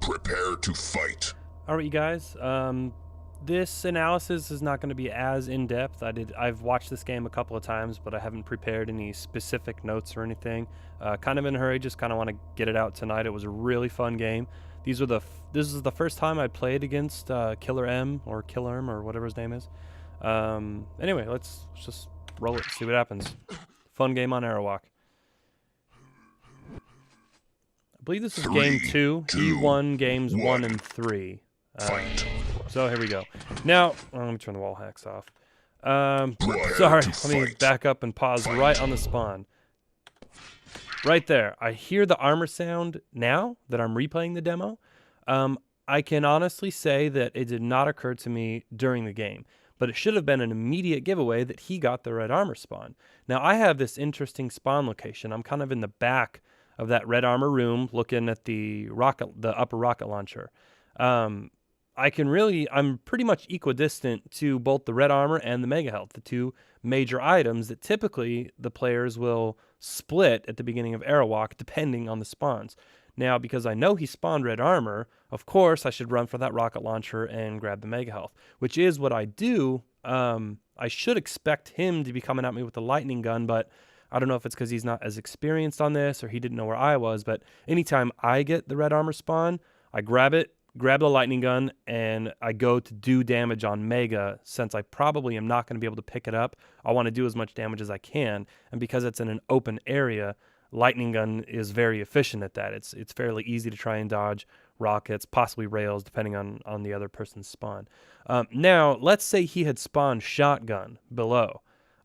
Prepare to fight. All right, you guys. This analysis is not going to be as in-depth. I've watched this game a couple of times, but I haven't prepared any specific notes or anything. Kind of in a hurry, just kind of want to get it out tonight. It was a really fun game. This is the first time I played against K1lLeRm or K1lLeRm or whatever his name is. Anyway, let's just roll it, see what happens. Fun game on Aerowalk. I believe this is game 2. He won games 1 and 3. So here we go. Now, let me turn the wall hacks off. Sorry, let me back up and pause right on the spawn. Right there. I hear the armor sound now that I'm replaying the demo. I can honestly say that it did not occur to me during the game, but it should have been an immediate giveaway that he got the red armor spawn. Now, I have this interesting spawn location. I'm kind of in the back of that red armor room looking at the upper rocket launcher. I'm pretty much equidistant to both the red armor and the mega health, the two major items that typically the players will split at the beginning of Aerowalk depending on the spawns. Now, because I know he spawned red armor, of course I should run for that rocket launcher and grab the mega health, which is what I do. I should expect him to be coming at me with the lightning gun, but I don't know if it's because he's not as experienced on this or he didn't know where I was, but anytime I get the red armor spawn, I grab it, grab the lightning gun, and I go to do damage on Mega. Since I probably am not going to be able to pick it up, I want to do as much damage as I can, and because it's in an open area, lightning gun is very efficient at that. It's fairly easy to try and dodge rockets, possibly rails, depending on the other person's spawn. Now, let's say he had spawned shotgun below.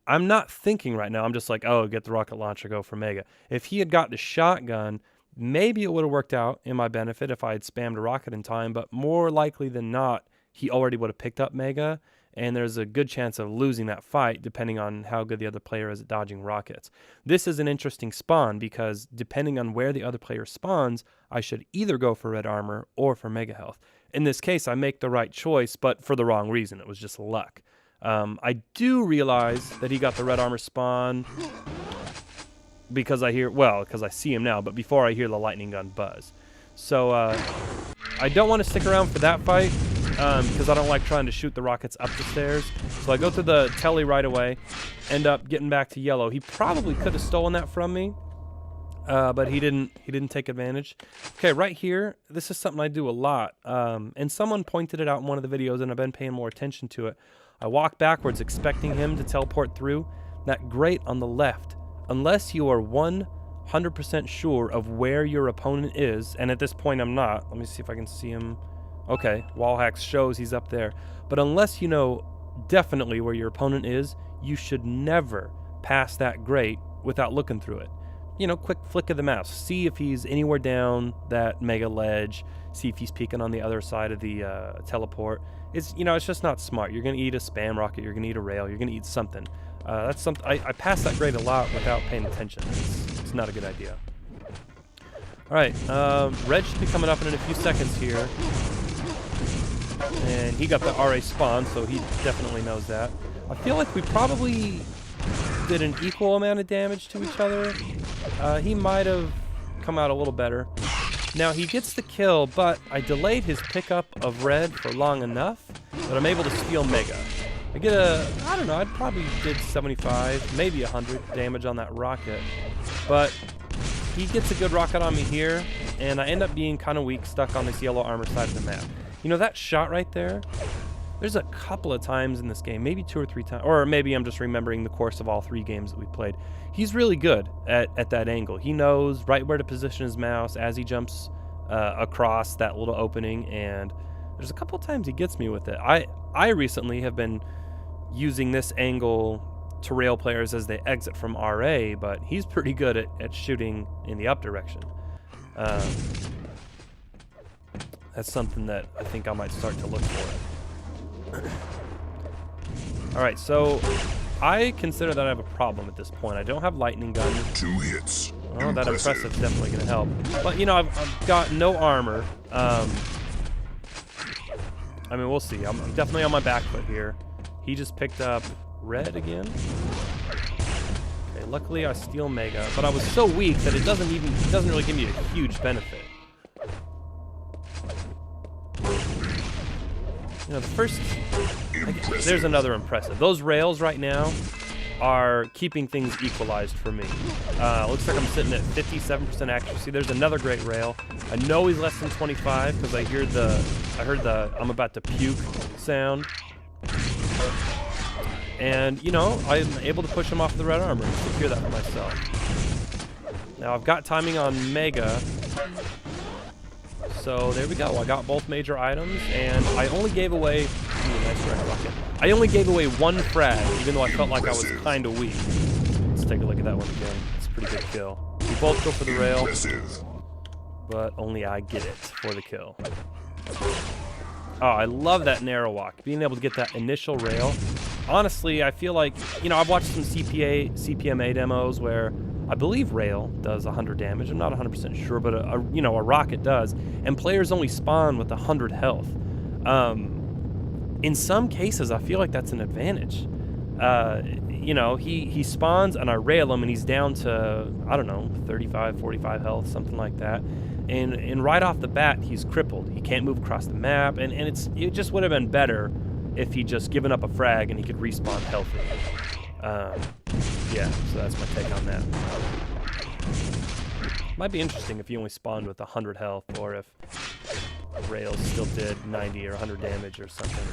I'm not thinking right now. I'm just like, oh, get the rocket launcher, go for Mega. If he had got the shotgun, maybe it would have worked out in my benefit if I had spammed a rocket in time, but more likely than not, he already would have picked up Mega, and there's a good chance of losing that fight depending on how good the other player is at dodging rockets. This is an interesting spawn because depending on where the other player spawns, I should either go for red armor or for mega health. In this case, I make the right choice, but for the wrong reason. It was just luck. I do realize that he got the red armor spawn because because I see him now, but before I hear the lightning gun buzz. So I don't want to stick around for that fight because I don't like trying to shoot the rockets up the stairs. So I go to the telly right away, end up getting back to yellow. He probably could have stolen that from me, but he didn't take advantage. Okay, right here, this is something I do a lot, and someone pointed it out in one of the videos, and I've been paying more attention to it. I walk backwards expecting him to teleport through. That grate on the left, unless you are 100% sure of where your opponent is, and at this point I'm not. Let me see if I can see him. Okay, wall hacks shows he's up there. But unless you know definitely where your opponent is, you should never pass that grate without looking through it. You know, quick flick of the mouse. See if he's anywhere down that mega ledge. See if he's peeking on the other side of the teleport. It's just not smart. You're going to eat a spam rocket. You're going to eat a rail. You're going to eat something. That's something I pass that grade a lot without paying attention. It's not a good idea. All right, red should be coming up in a few seconds here, and he got the RA spawn, so he definitely knows that. I feel like we probably did an equal amount of damage to each other. He might have come out a little better. Now he gets the kill, but I delayed his pickup of red for long enough that I'm able to steal Mega. I get I don't know, I probably did 75, maybe 100 damage on that rocket. But he gets a good rocket on me here, and I end up being kind of weak, stuck on this yellow armor side of the map. You know, that shot right there, there's a couple of times in this game, maybe 2 or 3 times, or maybe I'm just remembering the course of all 3 games that we played. He's really good at that angle. He knows right where to position his mouse as he jumps across that little opening, and there's a couple of times he gets me with it. I recently have been using this angle to rail players as they exit from RA, but he's pretty good at shooting in the up direction. That's something that I think I might start to look for. Alright, so I consider that I have a problem at this point. I don't have lightning gun. 2 hits. Oh, that impressive's definitely going to help. But, you know, I've got no armor. I mean, we'll see. I'm definitely on my back foot here. He just picked up red again. Okay, luckily I steal Mega, but I was so weak that it doesn't really give me a huge benefit. You know, the first... There's another impressive. Those rails right now are keeping things equalized for me. Looks like I'm sitting at 57% accuracy. There's another great rail. I know he's less than 25 because I heard the I'm about to puke sound. And, you know, I'm able to push him off the red armor and secure that for myself. Now, I've got timing on Mega. So, there we go. I got both major items, and I only gave away... Ooh, nice red rocket. I only gave away one frag, even though I felt like I was kind of weak. Let's take a look at that one again. It's a pretty good kill. We both go for the rail, but only I get it for the kill. Oh, I love that Aerowalk. Being able to get that initial rail. Honestly, I feel like, you know, I've watched some CPMA demos where I believe rail does 100 damage. I'm not 100% sure, but a rocket does. And players only spawn with 100 health. In some cases, I feel like that's an advantage. You know, he spawns and I rail him and he's down to, I don't know, 35, 45 health, something like that. And right off the bat, he's crippled. He can't move across the map, and it just would have been better if he just given up a frag and he could respawn healthy. Yeah, so that's my take on that. Might be interesting if he only spawned with 100 health, or if rails still did 90 or 100 damage or something.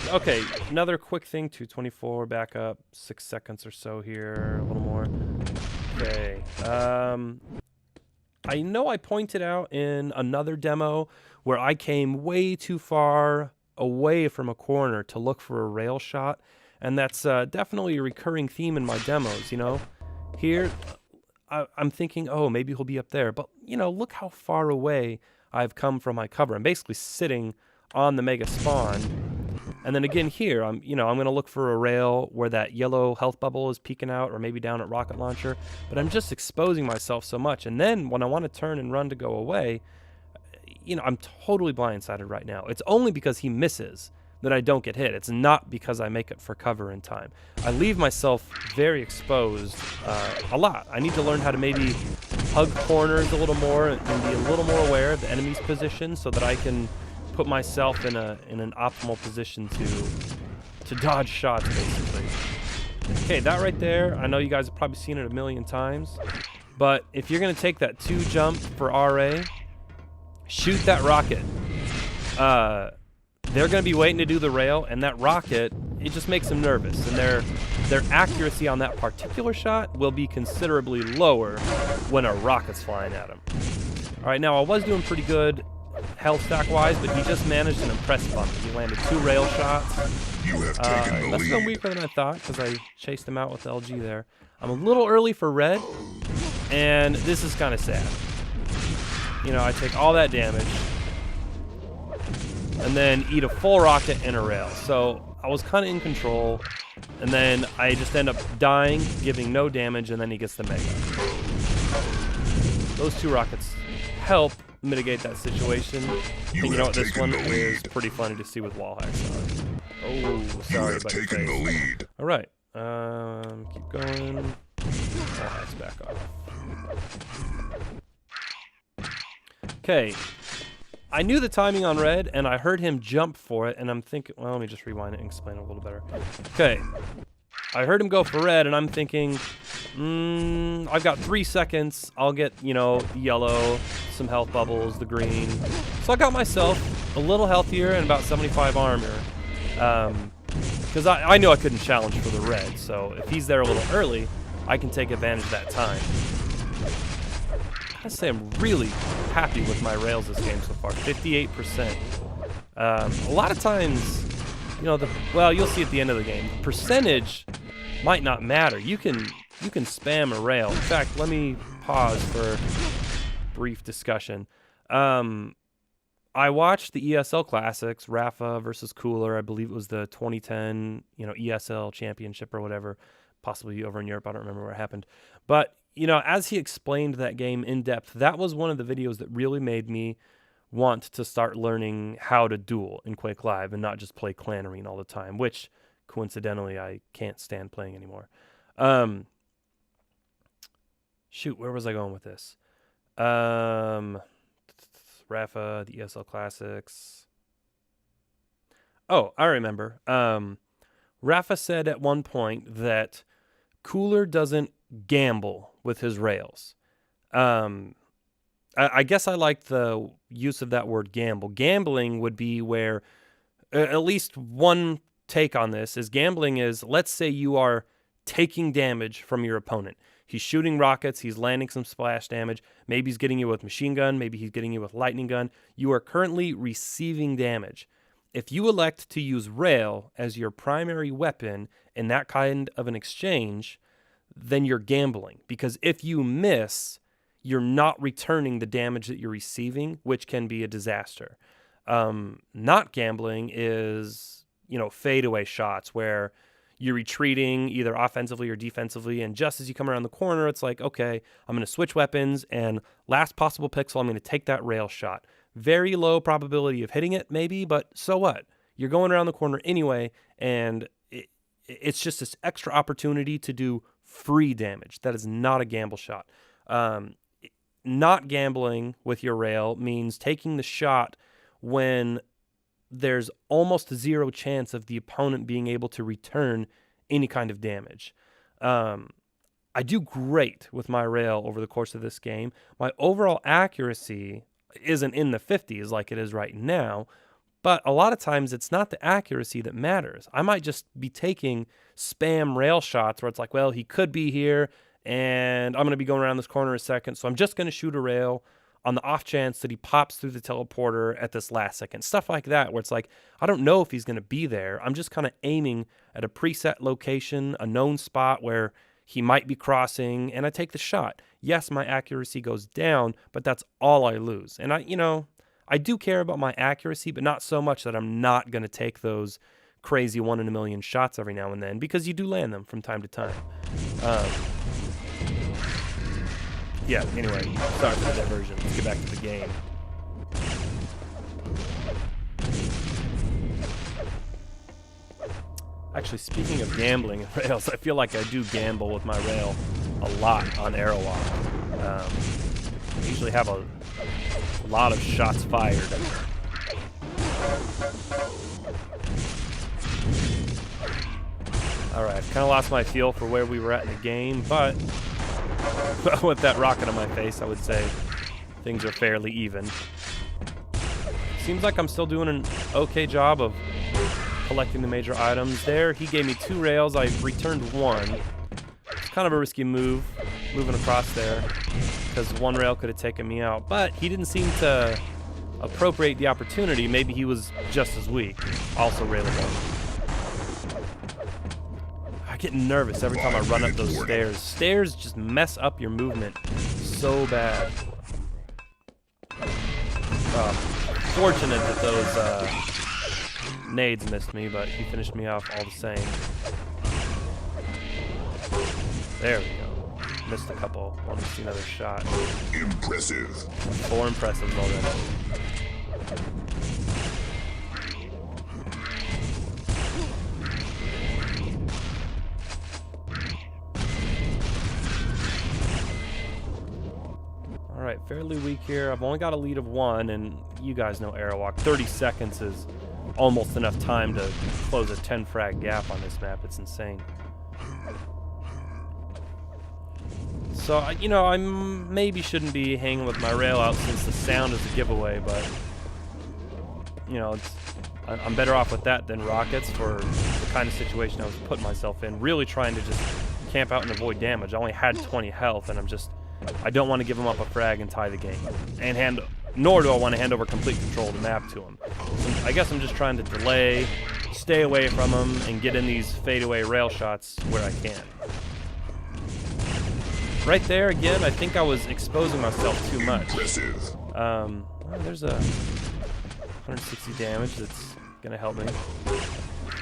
Okay, another quick thing, 224, back up, 6 seconds or so here, a little more. Okay, I know I pointed out in another demo where I came way too far away from a corner to look for a rail shot, and that's definitely a recurring theme in my demos, you know? Here, I'm thinking, oh, maybe he'll be up there, but, you know, look how far away I've come from my cover. I'm basically sitting on the mega spawn, and then again here, I'm going to look for a rail where that yellow health bubble is peeking out, or maybe down at rocket launcher, but I'm just exposing myself so much, and then when I want to turn and run to go away, you know, I'm totally blindsided right now. It's only because he misses that I don't get hit. It's not because I make it for cover in time. I leave myself very exposed a lot. I need to learn how to maybe hug corners a little more and be a little more aware of the enemy's position so that I can put myself in an optimal position to dodge shots, basically. Okay, that right there, I know you guys have probably seen it a million times, but if you're going to take that 2 jump for RA, shoot that rocket. They're going to be waiting to do the rail, and that rocket, it just makes them nervous, and their accuracy on that particular shot will be considerably lower when a rocket's flying at them. All right, now I was doing pretty good health stack-wise, but he just managed an impressive bump. He landed 2 rail shots. You have taken the That's lead. still weaker than I thought, because I chased him out with the LG there. I'm a little early for red, and this is kind of sad. You know, I take all that damage, and then eat a full rocket and a rail. So I was kind of in control, and then I just end up dying, giving no damage, and then he gets the mega. Those 2 rockets help mitigate that situation. And you know what, this one is pretty funny to see with wall hacks on. Oh, sorry about your face. The lead. All right, keep going. Wall hacks back off. Okay. I knew the timing on red, and I heard him jump for it, and I'm thinking, well, let me just rewind it and explain it a little better. Okay, I heard him go for red, and I'm thinking, I've got 3 seconds, I'll get, you know, the yellow, some health bubbles, the green. So I got myself a little healthier and about 75 armor, because I knew I couldn't challenge for the red, so if he's there a little early, I can take advantage of that time. I say I'm really happy with my rails this game so far. 58%. A lot of times, you know, well, you'll see at the end of the game, the percentage might not matter. You can spam a rail. In fact, let me pause for brief discussion. I watched the ESL Classics, Rafa versus Cooler. I believe it was the 2010, you know, ESL Championship or whatever, possibly over in Europe. I don't remember where it happened, but you know, as he explained that game in depth, that was one of the videos that really made me want to start learning how to duel in Quake Live and not just play Clan Arena all the time, which coincidentally I can't stand playing anymore. Shoot, where was I going with this? Rafa, the ESL Classics. Oh, I remember. Rafa said at one point that Cooler doesn't gamble with his rails. I guess I like the use of that word gamble. Gambling would be where, at least one take on this is, gambling is, let's say you are taking damage from your opponent. He's shooting rockets, he's landing some splash damage, maybe he's getting you with machine gun, maybe he's getting you with lightning gun. You are currently receiving damage. If you elect to use rail as your primary weapon in that kind of an exchange, then you're gambling. Because if you miss, you're not returning the damage that you're receiving, which can be a disaster. Not gambling is, fadeaway shots where you're retreating either offensively or defensively, and just as you come around the corner, it's like, okay, I'm going to switch weapons, and last possible pixel, I'm going to take that rail shot. Very low probability of hitting it, maybe, but so what? You're going around the corner anyway, and it's just this extra opportunity to do free damage. That is not a gamble shot. Not gambling with your rail means taking the shot when there's almost zero chance of the opponent being able to return any kind of damage. I do great with my rail over the course of this game. My overall accuracy isn't in the 50s like it is right now, but a lot of times it's not the accuracy that matters. I might just be taking spam rail shots where it's like, well, he could be here, and I'm going to be going around this corner a second, so I'm just going to shoot a rail on the off chance that he pops through the teleporter at this last second. Stuff like that, where it's like, I don't know if he's going to be there. I'm just kind of aiming at a preset location, a known spot where he might be crossing, and I take the shot. Yes, my accuracy goes down, but that's all I lose. And I do care about my accuracy, but not so much that I'm not going to take those crazy 1 in a million shots every now and then, because you do land them from time to time. Yeah, anyway, sorry for the diversion. Let's get back to the game. Actually, speaking of gambling and rails, I feel like I do gamble with my rail a lot on Aerowalk. I usually have a lot of shots fired. Alright, I've kind of lost my feel for where we were at in the game, but with that rocket on my face, I would say things are fairly even. Seems like I'm still doing an okay job of collecting the major items. There, he gave me 2 rails. I returned 1. It's kind of a risky move, moving across there, because 1 rail could have taken me out. But he didn't seem to appropriate the opportunity. Maybe he was just as weak. Also railing him. I get nervous every time I run up those stairs. Stairs just mess up your movement so bad. Fortunate that those nades missed me, but he finished me off all the same. There we go. Missed a couple. Want to see another shot. Impressive. 4 impressives already. Alright, fairly weak here. I've only got a lead of 1, and you guys know Aerowalk. 30 seconds is almost enough time to close a 10 frag gap on this map. It's insane. So, I maybe shouldn't be hanging with my rail out since the sound is a giveaway, but, I'm better off with that than rockets for the kind of situation I was putting myself in. Really trying to just camp out and avoid damage. I only had 20 health, and I don't want to give him up a frag and tie the game. Nor do I want to hand over complete control of the map to him. So I guess I'm just trying to delay, stay away from him, and get in these fadeaway rail shots where I can. Right there, again, I think I was exposing myself too much. Well, there's a 160 damage that's gonna help me.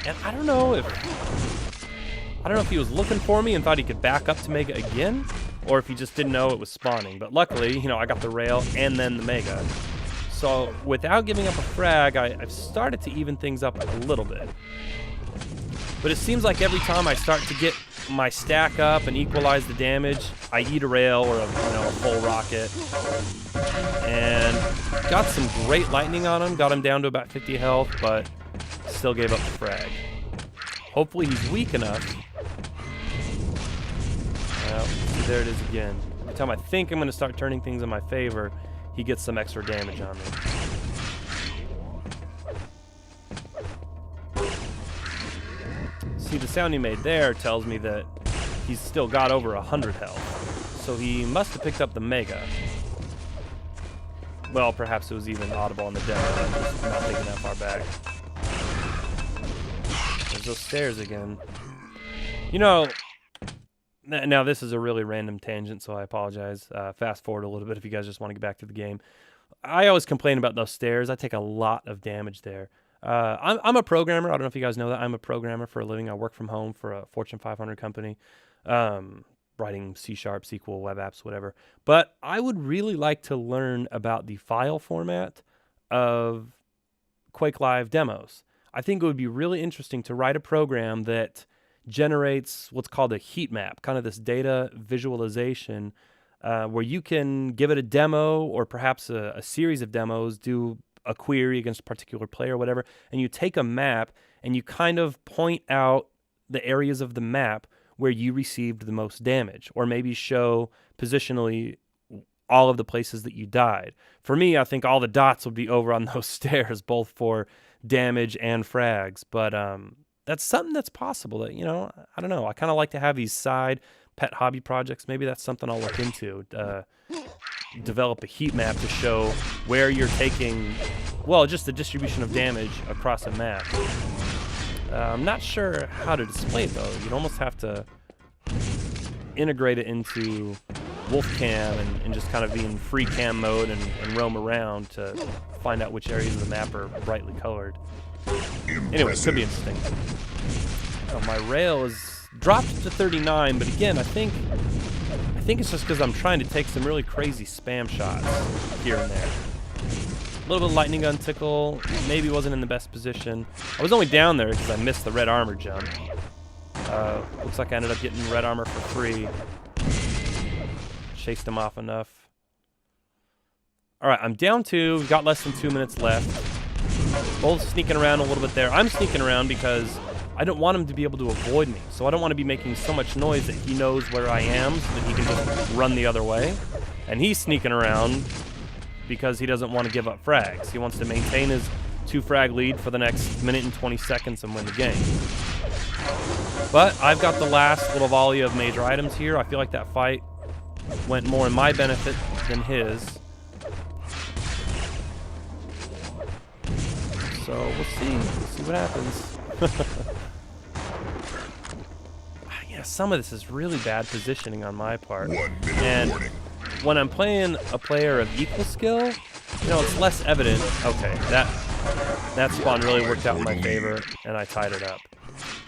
And I don't know if he was looking for me and thought he could back up to Mega again, or if he just didn't know it was spawning. But luckily, I got the rail and then the Mega. So without giving up a frag, I've started to even things up a little bit. But it seems like every time I start to get my stack up and equalize the damage, I eat a rail or a full rocket. And got some great lightning on him, got him down to about 50 health, but Still gave up the frag. Hopefully he's weak enough. Well, there it is again. Every time I think I'm going to start turning things in my favor, he gets some extra damage on me. See, the sound he made there tells me that he's still got over 100 health. So he must have picked up the Mega. Well, perhaps it was even audible on the demo. I'm just not thinking that far back. There's those stairs again. You know, now this is a really random tangent, so I apologize. Fast forward a little bit if you guys just want to get back to the game. I always complain about those stairs. I take a lot of damage there. I'm a programmer. I don't know if you guys know that. I'm a programmer for a living. I work from home for a Fortune 500 company, writing C#, SQL, web apps, whatever. But I would really like to learn about the file format of Quake Live demos. I think it would be really interesting to write a program that generates what's called a heat map, kind of this data visualization, where you can give it a demo or perhaps a series of demos, do a query against a particular player or whatever, and you take a map and you kind of point out the areas of the map where you received the most damage, or maybe show positionally all of the places that you died. For me, I think all the dots would be over on those stairs, both for damage and frags, but that's something that's possible that, you know, I don't know. I kind of like to have these side pet hobby projects. Maybe that's something I'll look into. Develop a heat map to show where you're taking, well, just the distribution of damage across a map. I'm not sure how to display it, though. You'd almost have to integrate it into Wolfcam and just kind of be in free cam mode and roam around to find out which areas of the map are brightly colored. Anyway, it could be interesting. Oh, my rail is dropped to 39, but again, I think it's just because I'm trying to take some really crazy spam shots here and there. A little bit of lightning gun tickle, maybe wasn't in the best position. I was only down there because I missed the red armor jump. Looks like I ended up getting red armor for free. Chased him off enough. Alright, I'm down 2, we've got less than 2 minutes left. Both sneaking around a little bit there. I'm sneaking around because I don't want him to be able to avoid me. So I don't want to be making so much noise that he knows where I am so that he can just run the other way. And he's sneaking around because he doesn't want to give up frags. He wants to maintain his 2-frag lead for the next minute and 20 seconds and win the game. But I've got the last little volley of major items here. I feel like that fight went more in my benefit than his. So we'll see. We'll see what happens. Yeah, some of this is really bad positioning on my part. And when I'm playing a player of equal skill, you know, it's less evident. Okay, that spawn really worked out in my favor, and I tied it up.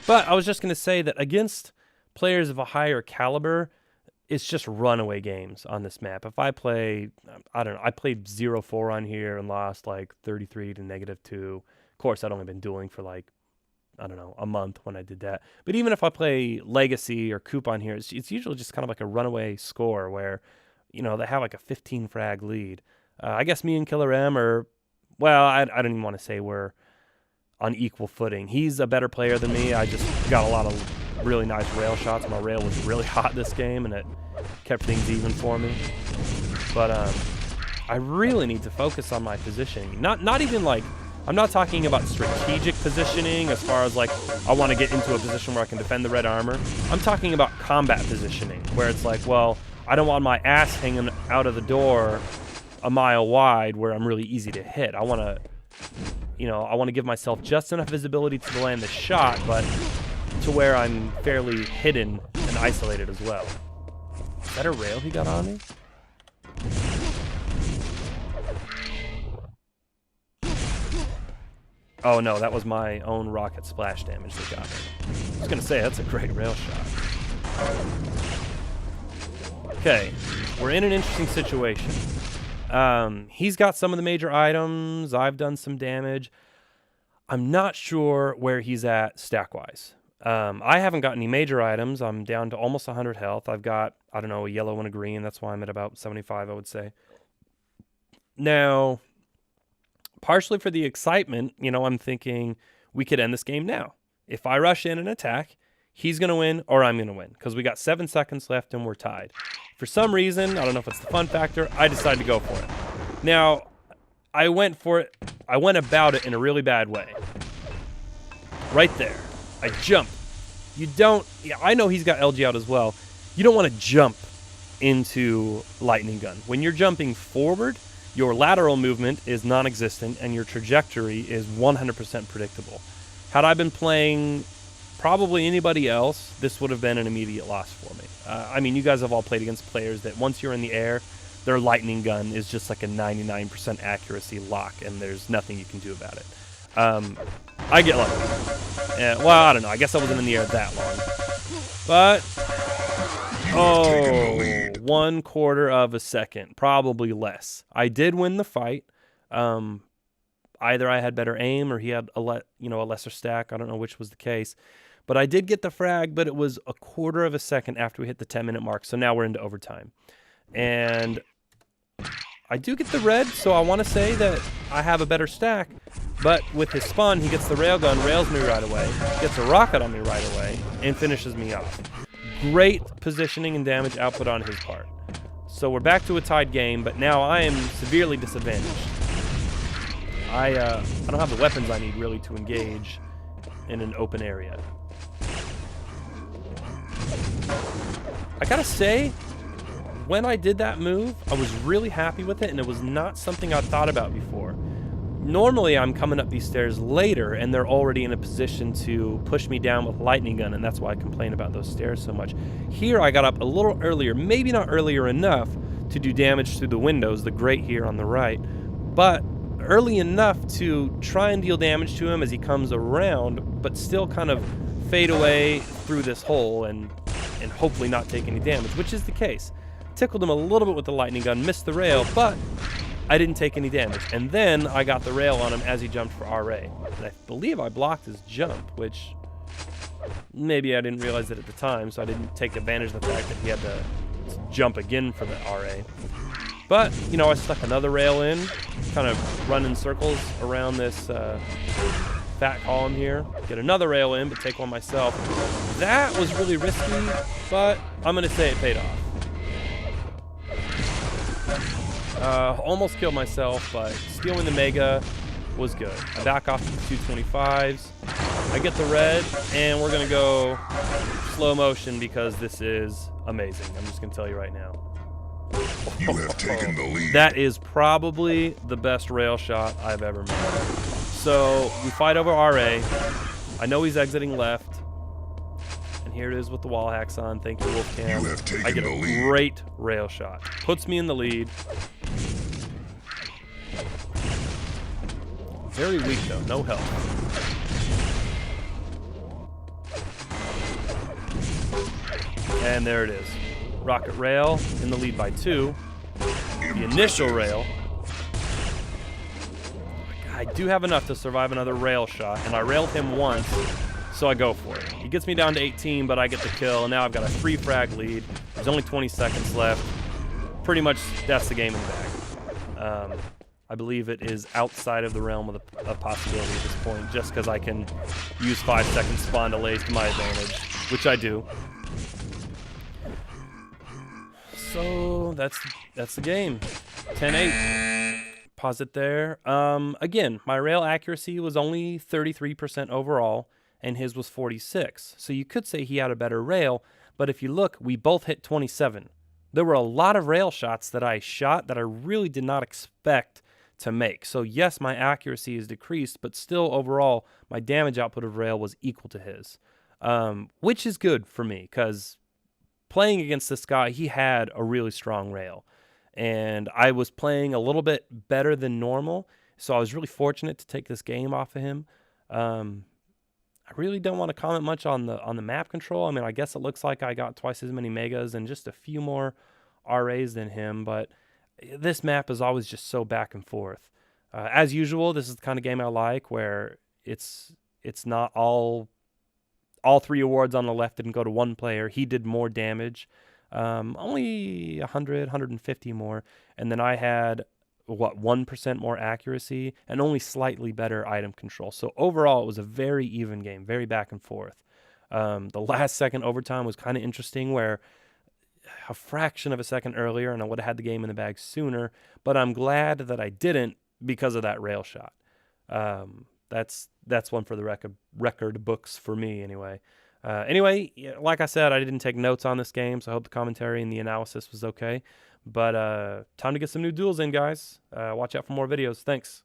But I was just going to say that against players of a higher caliber, it's just runaway games on this map. If I play, I don't know, I played 0-4 on here and lost like 33 to -2. Of course, I'd only been dueling for like, I don't know, a month when I did that. But even if I play Legacy or Coop on here, it's usually just kind of like a runaway score where, you know, they have like a 15 frag lead. I guess me and K1lLeRm are, well, I don't even want to say we're on equal footing. He's a better player than me. I just got a lot of really nice rail shots. My rail was really hot this game, and it kept things even for me. But I really need to focus on my positioning. Not even like, I'm not talking about strategic positioning as far as like I want to get into a position where I can defend the red armor. I'm talking about combat positioning, where it's like, well, I don't want my ass hanging out of the door a mile wide where I'm really easy to hit. I want to, you know, I want to give myself just enough visibility to land the shot, but to where I'm fairly hidden and isolated as well. Is that a rail he got on me? Oh no, that was my own rocket splash damage that got me. I was going to say, that's a great rail shot. Okay, we're in an interesting situation. He's got some of the major items. I've done some damage. I'm not sure where he's at stack-wise. I haven't got any major items. I'm down to almost 100 health. I've got, I don't know, a yellow and a green. That's why I'm at about 75, I would say. Now, partially for the excitement, you know, I'm thinking we could end this game now. If I rush in and attack, he's going to win or I'm going to win because we got 7 seconds left and we're tied. For some reason, I don't know if it's the fun factor, I decided to go for it. Now, I went for it. I went about it in a really bad way. Right there. I jump. You don't... Yeah, I know he's got LG out as well. You don't want to jump into lightning gun. When you're jumping forward, your lateral movement is non-existent and your trajectory is 100% predictable. Had I been playing probably anybody else, this would have been an immediate loss for me. I mean, you guys have all played against players that once you're in the air, their lightning gun is just like a 99% accuracy lock, and there's nothing you can do about it. I get lucky. Well, I don't know. I guess I wasn't in the air that long. But, oh, 1/4 of a second, probably less. I did win the fight. Either I had better aim or he had a lesser stack. I don't know which was the case. But I did get the frag, but it was 1/4 of a second after we hit the 10-minute mark. So now we're into overtime. And I do get the red, so I want to say that I have a better stack. But with his spawn, he gets the railgun, rails me right away, gets a rocket on me right away, and finishes me off. Great positioning and damage output on his part. So we're back to a tied game, but now I am severely disadvantaged. I don't have the weapons I need really to engage in an open area. I gotta say, when I did that move, I was really happy with it, and it was not something I'd thought about before. Normally, I'm coming up these stairs later, and they're already in a position to push me down with lightning gun, and that's why I complain about those stairs so much. Here, I got up a little earlier, maybe not earlier enough to do damage through the windows, the grate here on the right, but early enough to try and deal damage to him as he comes around, but still kind of fade away through this hole and hopefully not take any damage, which is the case. Tickled him a little bit with the lightning gun, missed the rail, but I didn't take any damage. And then I got the rail on him as he jumped for RA. And I believe I blocked his jump, which maybe I didn't realize it at the time, so I didn't take advantage of the fact that he had to jump again for the RA. But, you know, I stuck another rail in, kind of run in circles around this fat column here. Get another rail in, but take one myself. That was really risky, but I'm going to say it paid off. Almost killed myself, but stealing the Mega was good. I back off to the 225s. I get the red, and we're going to go slow motion because this is amazing. I'm just going to tell you right now. You have taken the lead. That is probably the best rail shot I've ever made. So we fight over RA. I know he's exiting left. And here it is with the wall hacks on. Thank you, Wolfcam. I get a great rail shot. Puts me in the lead. Very weak though, no health. And there it is. Rocket rail in the lead by 2. The initial rail. I do have enough to survive another rail shot, and I railed him once, so I go for it. He gets me down to 18, but I get the kill, and now I've got a 3 frag lead. There's only 20 seconds left. Pretty much that's the game in the bag. I believe it is outside of the realm of a possibility at this point, just because I can use 5-second spawn delays to my advantage, which I do. So that's the game. 10-8. Pause it there. Again, my rail accuracy was only 33% overall, and his was 46. So you could say he had a better rail, but if you look, we both hit 27. There were a lot of rail shots that I shot that I really did not expect to make. So yes, my accuracy is decreased, but still overall, my damage output of rail was equal to his, which is good for me because playing against this guy, he had a really strong rail. And I was playing a little bit better than normal, so I was really fortunate to take this game off of him. I really don't want to comment much on the map control. I mean, I guess it looks like I got twice as many Megas and just a few more RAs than him, but this map is always just so back and forth. As usual, this is the kind of game I like where it's not all 3 awards on the left didn't go to one player. He did more damage. Only 100, 150 more. And then I had what, 1% more accuracy and only slightly better item control. So overall, it was a very even game, very back and forth. The last second overtime was kind of interesting, where a fraction of a second earlier and I would have had the game in the bag sooner, but I'm glad that I didn't because of that rail shot. That's one for the record books for me anyway. Anyway, like I said, I didn't take notes on this game, so I hope the commentary and the analysis was okay. But time to get some new duels in, guys. Watch out for more videos. Thanks.